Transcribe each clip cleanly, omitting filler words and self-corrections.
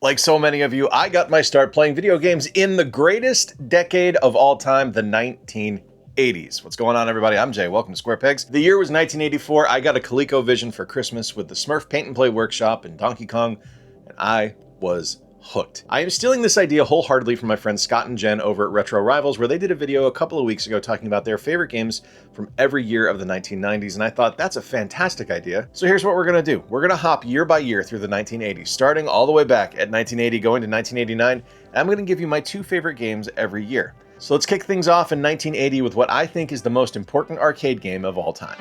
Like so many of you, I got my start playing video games in the greatest decade of all time, the 1980s. What's going on, everybody? I'm Jay. Welcome to Square Pegs. The year was 1984. I got a ColecoVision for Christmas with the Smurf Paint and Play Workshop and Donkey Kong, and I was hooked. I am stealing this idea wholeheartedly from my friends Scott and Jenn over at Retro Rivals, where they did a video a couple of weeks ago talking about their favorite games from every year of the 1990s, and I thought that's a fantastic idea. So here's what we're gonna do. We're gonna hop year by year through the 1980s, starting all the way back at 1980, going to 1989, and I'm gonna give you my two favorite games every year. So let's kick things off in 1980 with what I think is the most important arcade game of all time.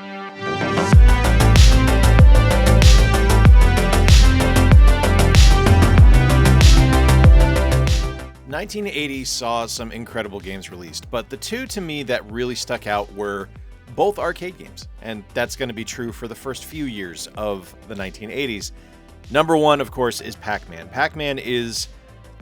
1980 saw some incredible games released, but the two to me that really stuck out were both arcade games, and that's going to be true for the first few years of the 1980s. Number one, of course, is Pac-Man. Pac-Man is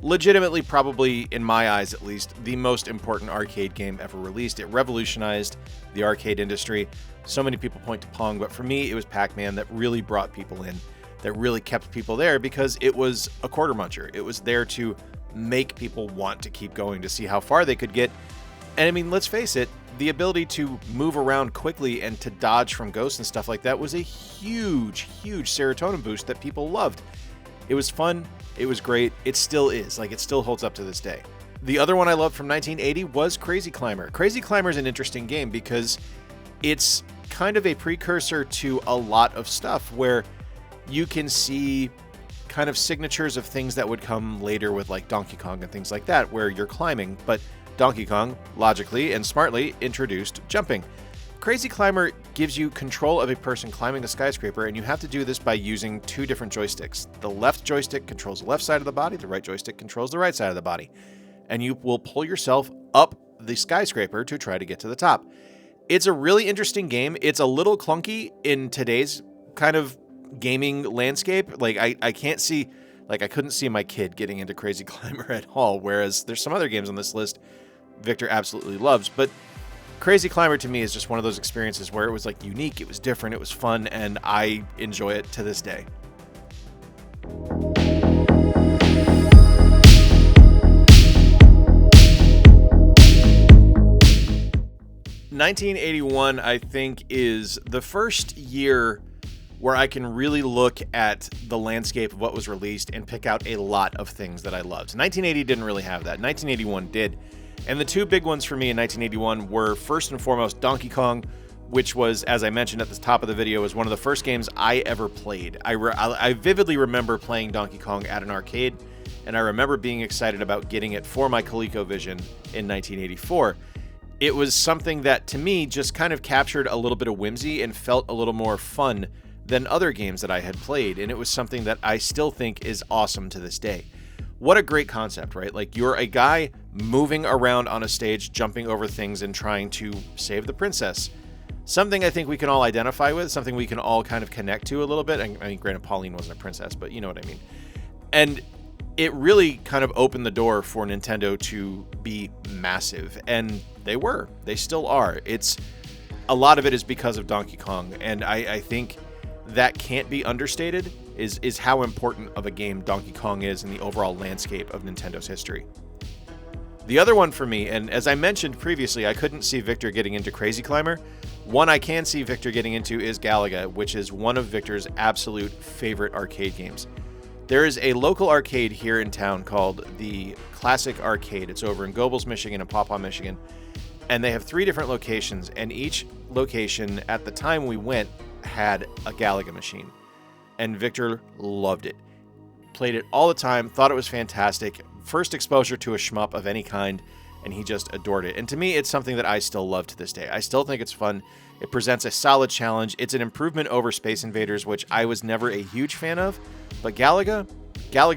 legitimately, probably in my eyes at least, the most important arcade game ever released. It revolutionized the arcade industry. So many people point to Pong, but for me, it was Pac-Man that really brought people in, that really kept people there because it was a quarter muncher. It was there to make people want to keep going to see how far they could get. And I mean, let's face it, the ability to move around quickly and to dodge from ghosts and stuff like that was a huge serotonin boost that people loved. It was fun, it was great, it still is, like it still holds up to this day. The other one I loved from 1980 was Crazy Climber. Crazy Climber is an interesting game because it's kind of a precursor to a lot of stuff where you can see kind of signatures of things that would come later with like Donkey Kong and things like that, where you're climbing, but Donkey Kong logically and smartly introduced jumping. Crazy Climber gives you control of a person climbing a skyscraper, and you have to do this by using two different joysticks. The left joystick controls the left side of the body, the right joystick controls the right side of the body, and you will pull yourself up the skyscraper to try to get to the top. It's a really interesting game. It's a little clunky in today's kind of gaming landscape. Like I can't see, like I couldn't see my kid getting into Crazy Climber at all, whereas there's some other games on this list Victor absolutely loves, but Crazy Climber to me is just one of those experiences where it was like unique, it was different, it was fun, and I enjoy it to this day. (1981) I think is the first year where I can really look at the landscape of what was released and pick out a lot of things that I loved. 1980 didn't really have that. 1981 did. And the two big ones for me in 1981 were, first and foremost, Donkey Kong, which was, as I mentioned at the top of the video, was one of the first games I ever played. I vividly remember playing Donkey Kong at an arcade, and I remember being excited about getting it for my ColecoVision in 1984. It was something that, to me, just kind of captured a little bit of whimsy and felt a little more fun than other games that I had played, and it was something that I still think is awesome to this day. What a great concept, right? Like, you're a guy moving around on a stage, jumping over things and trying to save the princess. Something I think we can all identify with, something we can all kind of connect to a little bit. I mean, granted, Pauline wasn't a princess, but you know what I mean. And it really kind of opened the door for Nintendo to be massive, and they still are. A lot of it is because of Donkey Kong, and I think that can't be understated, is how important of a game Donkey Kong is in the overall landscape of Nintendo's history. The other one for me, and as I mentioned previously, I couldn't see Victor getting into Crazy Climber. One I can see Victor getting into is Galaga, which is one of Victor's absolute favorite arcade games. There is a local arcade here in town called the Classic Arcade. It's over in Gobles, Michigan and Paw Paw, Michigan. And they have 3 different locations, and each location at the time we went had a Galaga machine. And Victor loved it. Played it all the time, thought it was fantastic. First exposure to a shmup of any kind, and he just adored it. And to me, it's something that I still love to this day. I still think it's fun. It presents a solid challenge. It's an improvement over Space Invaders, which I was never a huge fan of. But Galaga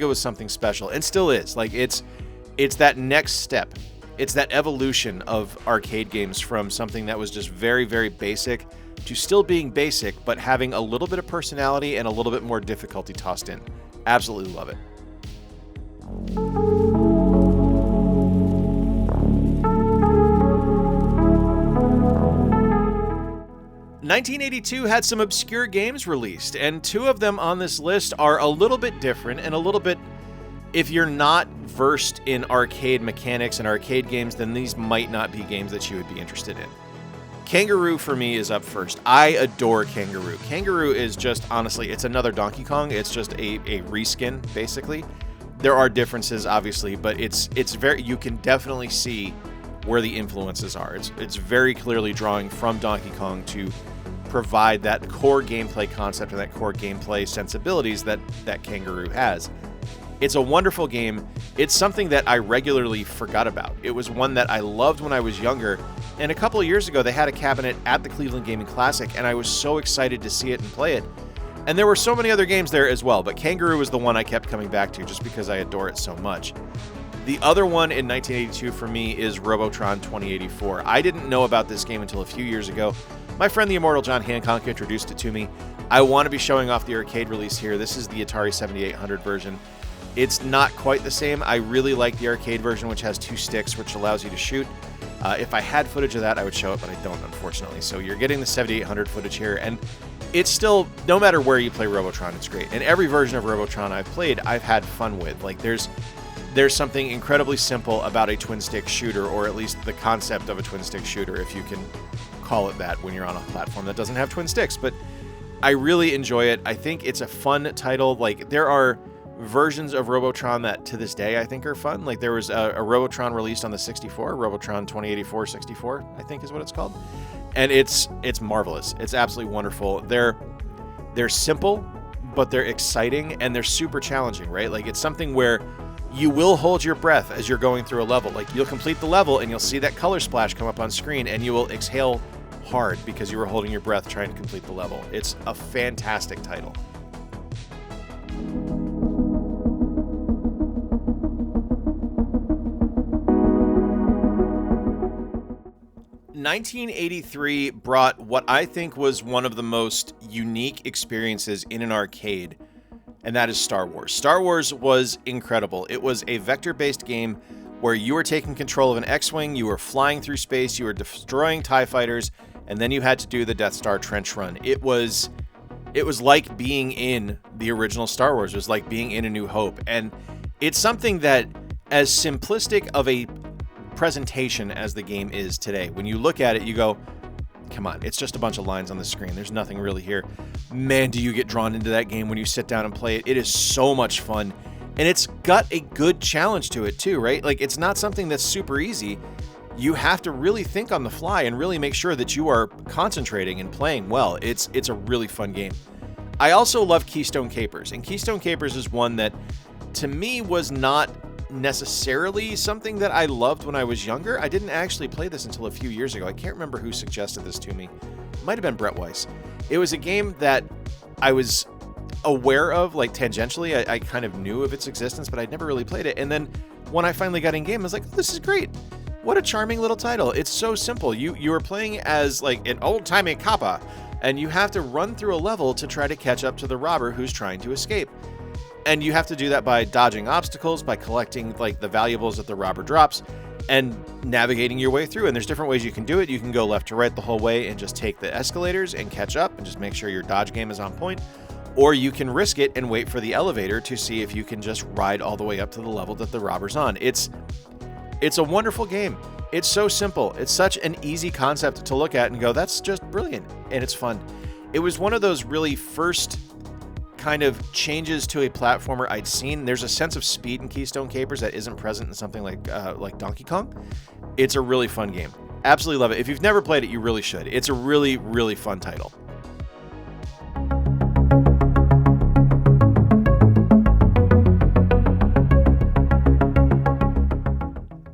was something special, and still is. Like, it's that next step. It's that evolution of arcade games from something that was just very, very basic to still being basic, but having a little bit of personality and a little bit more difficulty tossed in. Absolutely love it. 1982 had some obscure games released, and 2 of them on this list are a little bit different and a little bit if you're not versed in arcade mechanics and arcade games, then these might not be games that you would be interested in. Kangaroo for me is up first. I adore Kangaroo. Kangaroo is just, honestly, it's another Donkey Kong. It's just a reskin, basically. There are differences, obviously, but it's very, you can definitely see where the influences are. It's very clearly drawing from Donkey Kong to provide that core gameplay concept and that core gameplay sensibilities that Kangaroo has. It's a wonderful game. It's something that I regularly forgot about. It was one that I loved when I was younger, and a couple of years ago they had a cabinet at the Cleveland Gaming Classic, and I was so excited to see it and play it. And there were so many other games there as well, but Kangaroo was the one I kept coming back to just because I adore it so much. The other one in 1982 for me is Robotron 2084. I didn't know about this game until a few years ago. My friend the immortal John Hancock introduced it to me. I want to be showing off the arcade release here. This is the Atari 7800 version. It's not quite the same. I really like the arcade version, which has 2 sticks, which allows you to shoot. If I had footage of that, I would show it, but I don't, unfortunately. So you're getting the 7800 footage here, and it's still, no matter where you play Robotron, it's great. And every version of Robotron I've played, I've had fun with. Like, there's something incredibly simple about a twin-stick shooter, or at least the concept of a twin-stick shooter, if you can call it that when you're on a platform that doesn't have twin sticks. But I really enjoy it. I think it's a fun title. Like, there are versions of Robotron that to this day I think are fun. Like, there was a Robotron released on the 64, Robotron 2084 64, I think is what it's called. And it's marvelous. It's absolutely wonderful. They're simple, but they're exciting, and they're super challenging, right? Like, it's something where you will hold your breath as you're going through a level. Like, you'll complete the level and you'll see that color splash come up on screen, and you will exhale hard because you were holding your breath trying to complete the level. It's a fantastic title. 1983 brought what I think was one of the most unique experiences in an arcade, and that is Star Wars. Star Wars was incredible. It was a vector-based game where you were taking control of an X-Wing, you were flying through space, you were destroying TIE fighters, and then you had to do the Death Star trench run. It was like being in the original Star Wars. It was like being in A New Hope. And it's something that, as simplistic of a presentation as the game is today, when you look at it, you go, come on, it's just a bunch of lines on the screen. There's nothing really here. Man, do you get drawn into that game when you sit down and play it. It is so much fun. And it's got a good challenge to it too, right? Like, it's not something that's super easy. You have to really think on the fly and really make sure that you are concentrating and playing well. It's a really fun game. I also love Keystone Capers, and Keystone Capers is one that, to me, was not necessarily something that I loved when I was younger. I didn't actually play this until a few years ago. I can't remember who suggested this to me. It might have been Brett Weiss. It was a game that I was aware of, like, tangentially. I kind of knew of its existence, but I'd never really played it. And then when I finally got in game, I was like, oh, this is great. What a charming little title. It's so simple. You are playing as, like, an old-timey copper, and you have to run through a level to try to catch up to the robber who's trying to escape. And you have to do that by dodging obstacles, by collecting, like, the valuables that the robber drops, and navigating your way through. And there's different ways you can do it. You can go left to right the whole way and just take the escalators and catch up and just make sure your dodge game is on point. Or you can risk it and wait for the elevator to see if you can just ride all the way up to the level that the robber's on. It's a wonderful game. It's so simple. It's such an easy concept to look at and go, that's just brilliant. And it's fun. It was one of those really first kind of changes to a platformer I'd seen. There's a sense of speed in Keystone Capers that isn't present in something like Donkey Kong. It's a really fun game. Absolutely love it. If you've never played it, you really should. It's a really, really fun title.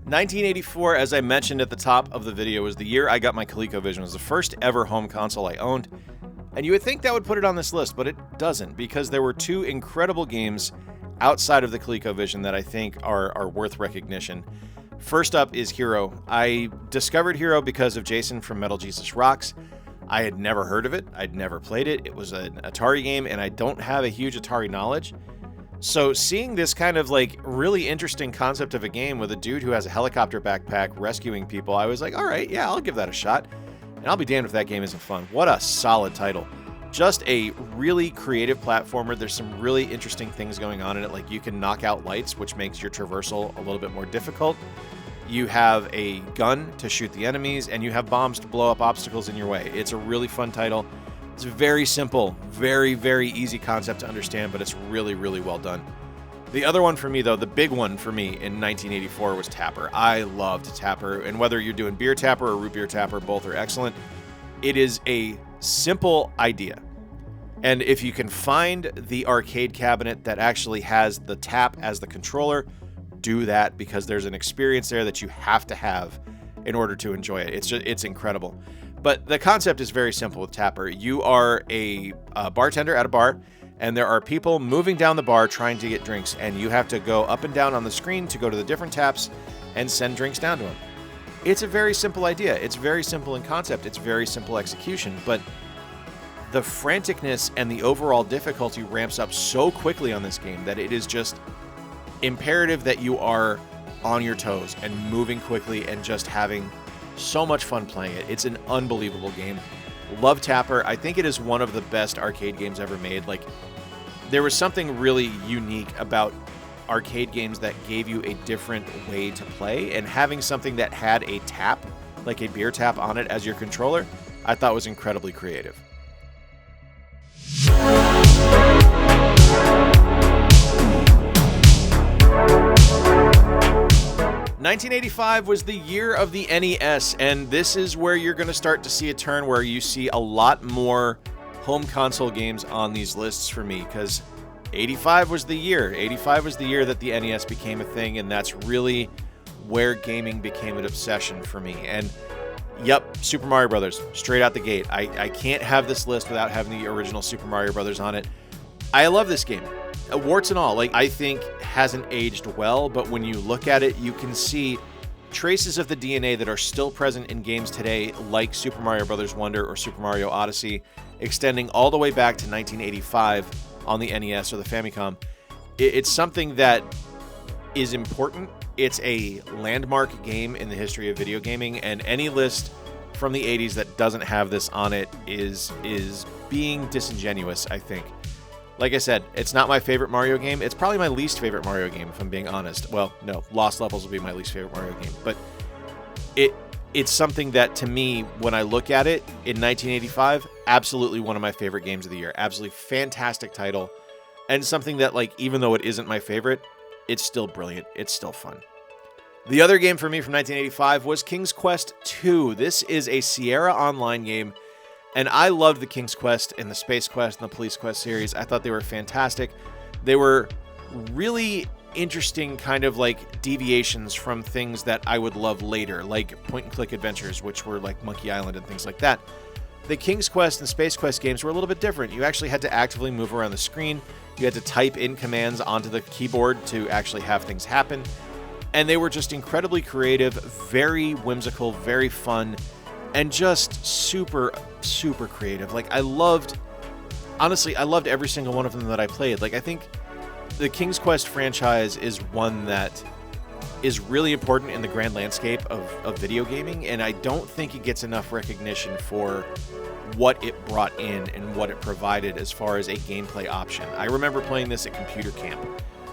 $1984, as I mentioned at the top of the video, was the year I got my ColecoVision. It was the first ever home console I owned. And you would think that would put it on this list, but it doesn't, because there were two incredible games outside of the ColecoVision that I think are worth recognition. First up is Hero. I discovered Hero because of Jason from Metal Jesus Rocks. I had never heard of it. I'd never played it. It was an Atari game, and I don't have a huge Atari knowledge. So seeing this kind of, like, really interesting concept of a game with a dude who has a helicopter backpack rescuing people, I was like, all right, yeah, I'll give that a shot. And I'll be damned if that game isn't fun. What a solid title. just a really creative platformer. There's some really interesting things going on in it, like you can knock out lights, which makes your traversal a little bit more difficult. You have a gun to shoot the enemies, and you have bombs to blow up obstacles in your way. It's a really fun title. It's very simple, very, very easy concept to understand, but it's really, really well done. The other one for me, though, the big one for me in 1984 was Tapper. I loved Tapper, and whether you're doing beer tapper or root beer tapper, both are excellent. It is a simple idea. And if you can find the arcade cabinet that actually has the tap as the controller, do that, because there's an experience there that you have to have in order to enjoy it. It's incredible. But the concept is very simple with Tapper. You are a bartender at a bar, and there are people moving down the bar trying to get drinks, and you have to go up and down on the screen to go to the different taps and send drinks down to them. It's a very simple idea. It's very simple in concept. It's very simple execution, but the franticness and the overall difficulty ramps up so quickly on this game that it is just imperative that you are on your toes and moving quickly and just having so much fun playing it. It's an unbelievable game. Love Tapper. I think it is one of the best arcade games ever made. Like, there was something really unique about arcade games that gave you a different way to play, and having something that had a tap, like a beer tap on it as your controller, I thought was incredibly creative. 1985 was the year of the NES, and this is where you're going to start to see a turn where you see a lot more home console games on these lists for me, because 85 was the year. 85 was the year that the NES became a thing, and that's really where gaming became an obsession for me. And yep, Super Mario Brothers, straight out the gate. I can't have this list without having the original Super Mario Brothers on it. I love this game. Warts and all, like, I think hasn't aged well, but when you look at it, you can see traces of the DNA that are still present in games today, like Super Mario Bros. Wonder or Super Mario Odyssey, extending all the way back to 1985 on the NES or the Famicom. It's something that is important. It's a landmark game in the history of video gaming, and any list from the 80s that doesn't have this on it is being disingenuous, I think. Like I said, it's not my favorite Mario game. It's probably my least favorite Mario game, if I'm being honest. Well, no, Lost Levels will be my least favorite Mario game. But it's something that, to me, when I look at it in 1985, absolutely one of my favorite games of the year. Absolutely fantastic title. And something that, like, even though it isn't my favorite, it's still brilliant. It's still fun. The other game for me from 1985 was King's Quest II. This is a Sierra Online game. And I loved the King's Quest and the Space Quest and the Police Quest series. I thought they were fantastic. They were really interesting kind of like deviations from things that I would love later, like point-and-click adventures, which were like Monkey Island and things like that. The King's Quest and Space Quest games were a little bit different. You actually had to actively move around the screen. You had to type in commands onto the keyboard to actually have things happen. And they were just incredibly creative, very whimsical, very fun, and just super, super creative. Like, honestly, I loved every single one of them that I played. Like, I think the King's Quest franchise is one that is really important in the grand landscape of video gaming, and I don't think it gets enough recognition for what it brought in and what it provided as far as a gameplay option. I remember playing this at computer camp.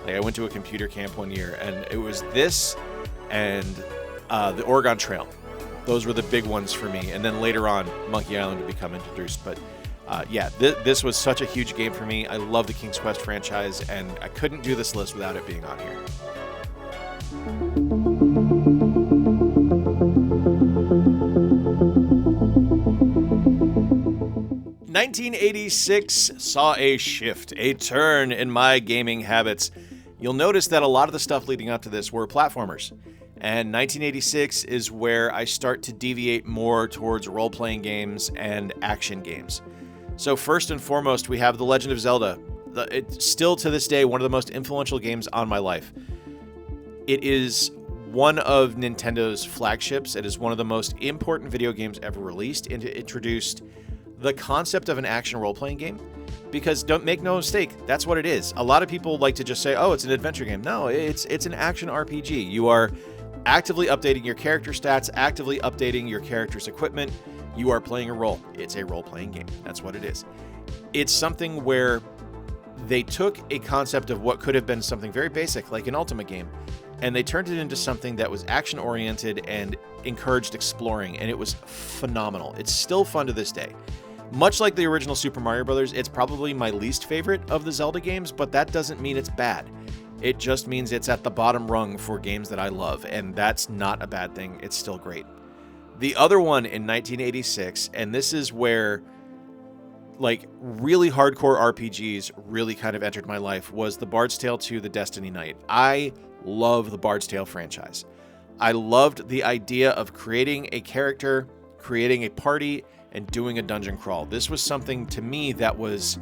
Like, I went to a computer camp one year, and it was this and the Oregon Trail. Those were the big ones for me. And then later on, Monkey Island would become introduced. But yeah, this was such a huge game for me. I love the King's Quest franchise, and I couldn't do this list without it being on here. '86 saw a shift, a turn in my gaming habits. You'll notice that a lot of the stuff leading up to this were platformers. And 1986 is where I start to deviate more towards role-playing games and action games. So first and foremost, we have The Legend of Zelda. It's still to this day one of the most influential games on my life. It is one of Nintendo's flagships. It is one of the most important video games ever released, and it introduced the concept of an action role-playing game. Because don't make no mistake, that's what it is. A lot of people like to just say, oh, it's an adventure game. No, it's an action RPG. You are actively updating your character stats, actively updating your character's equipment. You are playing a role. It's a role-playing game. That's what it is. It's something where they took a concept of what could have been something very basic, like an Ultimate game, and they turned it into something that was action-oriented and encouraged exploring, and it was phenomenal. It's still fun to this day. Much like the original Super Mario Bros., it's probably my least favorite of the Zelda games, but that doesn't mean it's bad. It just means it's at the bottom rung for games that I love, and that's not a bad thing. It's still great. The other one in 1986, and this is where like really hardcore RPGs really kind of entered my life, was the Bard's Tale 2: The Destiny Knight. I love the Bard's Tale franchise. I loved the idea of creating a character, creating a party, and doing a dungeon crawl. This was something to me that was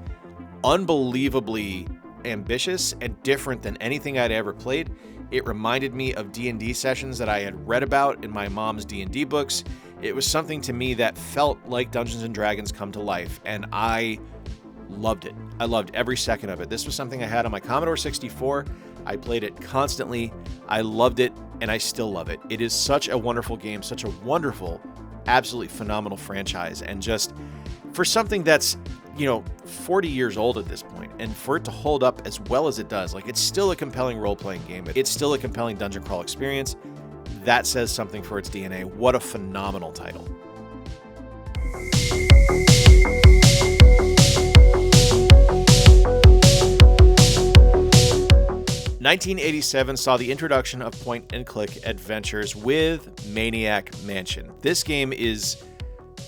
unbelievably ambitious and different than anything I'd ever played. It reminded me of D&D sessions that I had read about in my mom's D&D books. It was something to me that felt like Dungeons & Dragons come to life, and I loved it. I loved every second of it. This was something I had on my Commodore 64. I played it constantly. I loved it, and I still love it. It is such a wonderful game, such a wonderful, absolutely phenomenal franchise, and just for something that's, 40 years old at this point, and for it to hold up as well as it does, like, it's still a compelling role-playing game. It's still a compelling dungeon crawl experience. That says something for its DNA. What a phenomenal title. '87 saw the introduction of point-and-click adventures with Maniac Mansion. This game is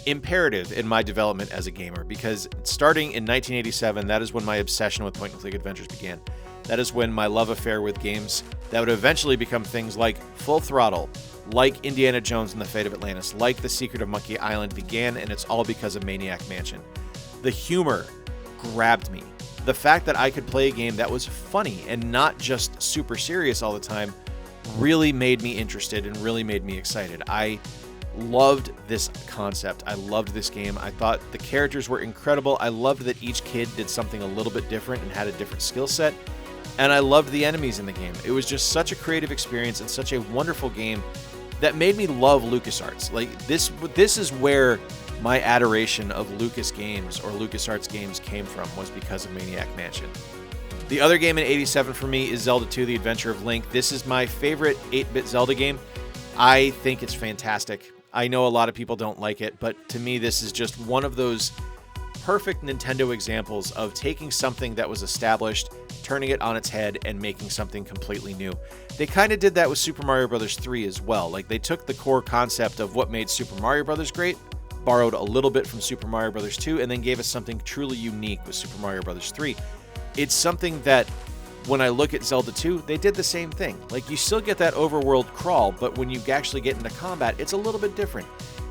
imperative in my development as a gamer, because starting in 1987, that is when my obsession with point-and-click adventures began. That is when my love affair with games that would eventually become things like Full Throttle, like Indiana Jones and the Fate of Atlantis, like The Secret of Monkey Island began, and it's all because of Maniac Mansion. The humor grabbed me. The fact that I could play a game that was funny and not just super serious all the time really made me interested and really made me excited. I loved this concept. I loved this game. I thought the characters were incredible. I loved that each kid did something a little bit different and had a different skill set. And I loved the enemies in the game. It was just such a creative experience and such a wonderful game that made me love LucasArts. Like, this is where my adoration of Lucas games or LucasArts games came from, was because of Maniac Mansion. The other game in '87 for me is Zelda 2: The Adventure of Link. This is my favorite 8-bit Zelda game. I think it's fantastic. I know a lot of people don't like it, but to me this is just one of those perfect Nintendo examples of taking something that was established, turning it on its head, and making something completely new. They kind of did that with Super Mario Bros. 3 as well. Like, they took the core concept of what made Super Mario Bros. Great, borrowed a little bit from Super Mario Bros. 2, and then gave us something truly unique with Super Mario Bros. 3. It's something that, when I look at Zelda 2, they did the same thing. Like, you still get that overworld crawl, but when you actually get into combat, it's a little bit different.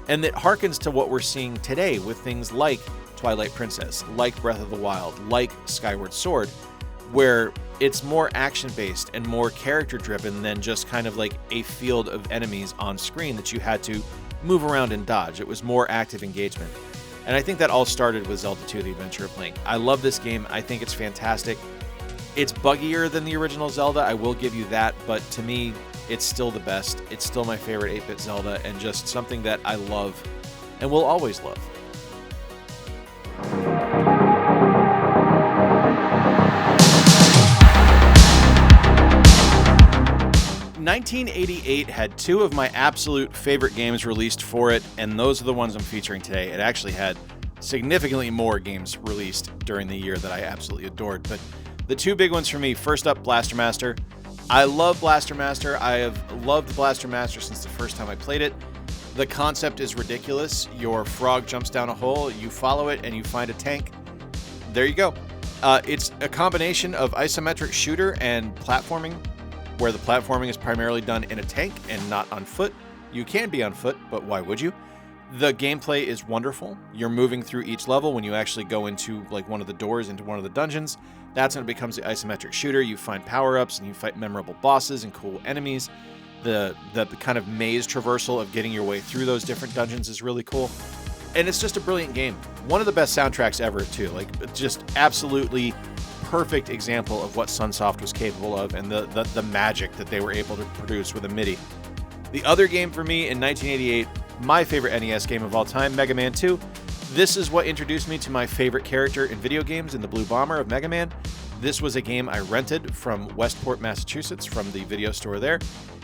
And it harkens to what we're seeing today with things like Twilight Princess, like Breath of the Wild, like Skyward Sword, where it's more action-based and more character-driven than just kind of like a field of enemies on screen that you had to move around and dodge. It was more active engagement. And I think that all started with Zelda 2: The Adventure of Link. I love this game. I think it's fantastic. It's buggier than the original Zelda, I will give you that, but to me, it's still the best. It's still my favorite 8-bit Zelda, and just something that I love and will always love. '88 had two of my absolute favorite games released for it, and those are the ones I'm featuring today. It actually had significantly more games released during the year that I absolutely adored, but the two big ones for me, first up, Blaster Master. I love Blaster Master. I have loved Blaster Master since the first time I played it. The concept is ridiculous. Your frog jumps down a hole, you follow it, and you find a tank. There you go. It's a combination of isometric shooter and platforming, where the platforming is primarily done in a tank and not on foot. You can be on foot, but why would you? The gameplay is wonderful. You're moving through each level. When you actually go into like one of the doors into one of the dungeons, that's when it becomes the isometric shooter. You find power-ups and you fight memorable bosses and cool enemies. The kind of maze traversal of getting your way through those different dungeons is really cool. And it's just a brilliant game. One of the best soundtracks ever, too. Like, just absolutely perfect example of what Sunsoft was capable of, and the magic that they were able to produce with a MIDI. The other game for me in 1988, my favorite NES game of all time, Mega Man 2. This is what introduced me to my favorite character in video games in the Blue Bomber of Mega Man. This was a game I rented from Westport, Massachusetts, from the video store there.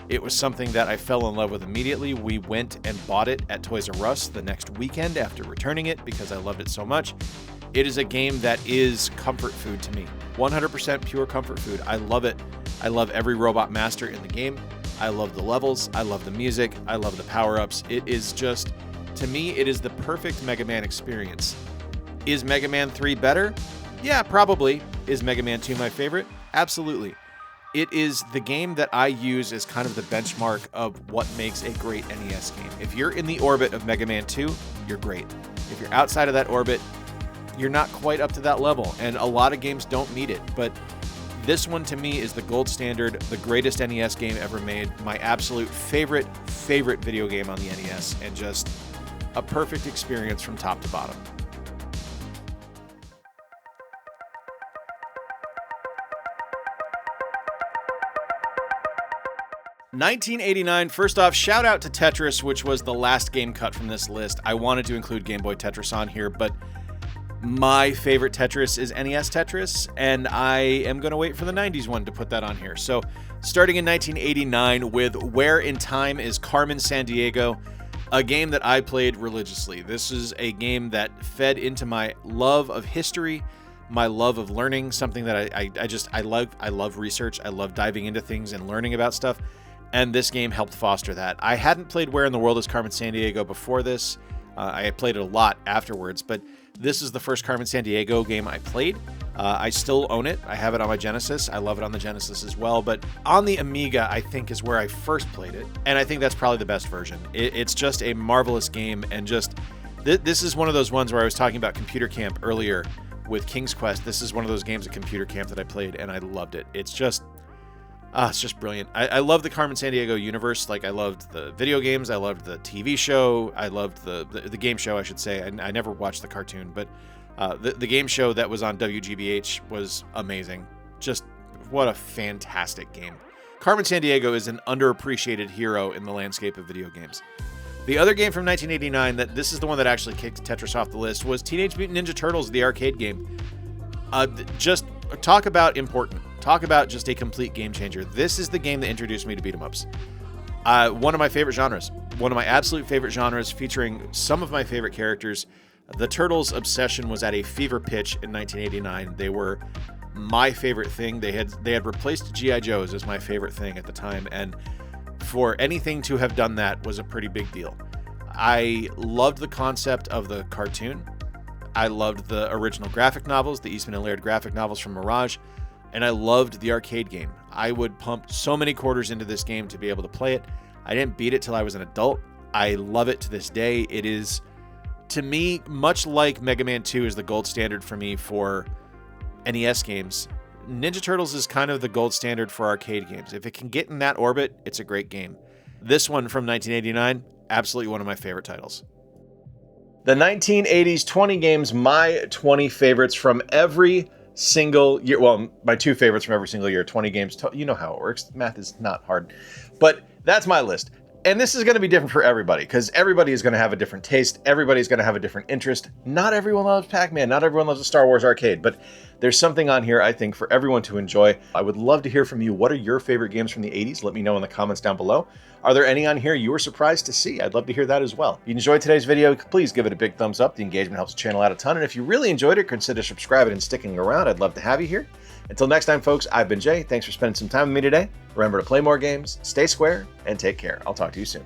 It was something that I fell in love with immediately. We went and bought it at Toys R Us the next weekend after returning it because I loved it so much. It is a game that is comfort food to me. 100% pure comfort food. I love it. I love every robot master in the game. I love the levels. I love the music. I love the power-ups. It is just... To me, it is the perfect Mega Man experience. Is Mega Man 3 better? Yeah, probably. Is Mega Man 2 my favorite? Absolutely. It is the game that I use as kind of the benchmark of what makes a great NES game. If you're in the orbit of Mega Man 2, you're great. If you're outside of that orbit, you're not quite up to that level, and a lot of games don't meet it. But this one, to me, is the gold standard, the greatest NES game ever made, my absolute favorite video game on the NES, and just a perfect experience from top to bottom. $1989. First off, shout out to Tetris, which was the last game cut from this list. I wanted to include Game Boy Tetris on here, but my favorite Tetris is NES Tetris, and I am going to wait for the 90s one to put that on here. So, starting in 1989 with Where in Time is Carmen Sandiego, a game that I played religiously. This is a game that fed into my love of history, my love of learning, something that I love research. I love diving into things and learning about stuff, and this game helped foster that. I hadn't played Where in the World is Carmen Sandiego before this. I had played it a lot afterwards, but this is the first Carmen Sandiego game I played. I still own it. I have it on my Genesis. I love it on the Genesis as well, but on the Amiga, I think, is where I first played it, and I think that's probably the best version. It's just a marvelous game, and just this is one of those ones where I was talking about Computer Camp earlier with King's Quest. This is one of those games at Computer Camp that I played, and I loved it. It's just brilliant. I love the Carmen Sandiego universe. Like, I loved the video games. I loved the TV show. I loved the game show, I should say. I never watched the cartoon, but the game show that was on WGBH was amazing. Just what a fantastic game. Carmen Sandiego is an underappreciated hero in the landscape of video games. The other game from 1989, this is the one that actually kicked Tetris off the list, was Teenage Mutant Ninja Turtles, the arcade game. Just talk about important. Talk about just a complete game changer. This is the game that introduced me to beat-em-ups. One of my favorite genres. One of my absolute favorite genres, featuring some of my favorite characters. The Turtles' obsession was at a fever pitch in 1989. They were my favorite thing. They had replaced G.I. Joes as my favorite thing at the time, and for anything to have done that was a pretty big deal. I loved the concept of the cartoon. I loved the original graphic novels, the Eastman and Laird graphic novels from Mirage, and I loved the arcade game. I would pump so many quarters into this game to be able to play it. I didn't beat it till I was an adult. I love it to this day. It is, to me, much like Mega Man 2 is the gold standard for me for NES games. Ninja Turtles is kind of the gold standard for arcade games. If it can get in that orbit, it's a great game. This one from 1989, absolutely one of my favorite titles. The 1980s 20 games, my 20 favorites from every single year. Well, my 2 favorites from every single year, 20 games. You know how it works. Math is not hard. But that's my list. And this is going to be different for everybody, because everybody is going to have a different taste. Everybody's going to have a different interest. Not everyone loves Pac-Man. Not everyone loves a Star Wars arcade. But there's something on here, I think, for everyone to enjoy. I would love to hear from you. What are your favorite games from the 80s? Let me know in the comments down below. Are there any on here you were surprised to see? I'd love to hear that as well. If you enjoyed today's video, please give it a big thumbs up. The engagement helps the channel out a ton. And if you really enjoyed it, consider subscribing and sticking around. I'd love to have you here. Until next time, folks, I've been Jay. Thanks for spending some time with me today. Remember to play more games, stay square, and take care. I'll talk to you soon.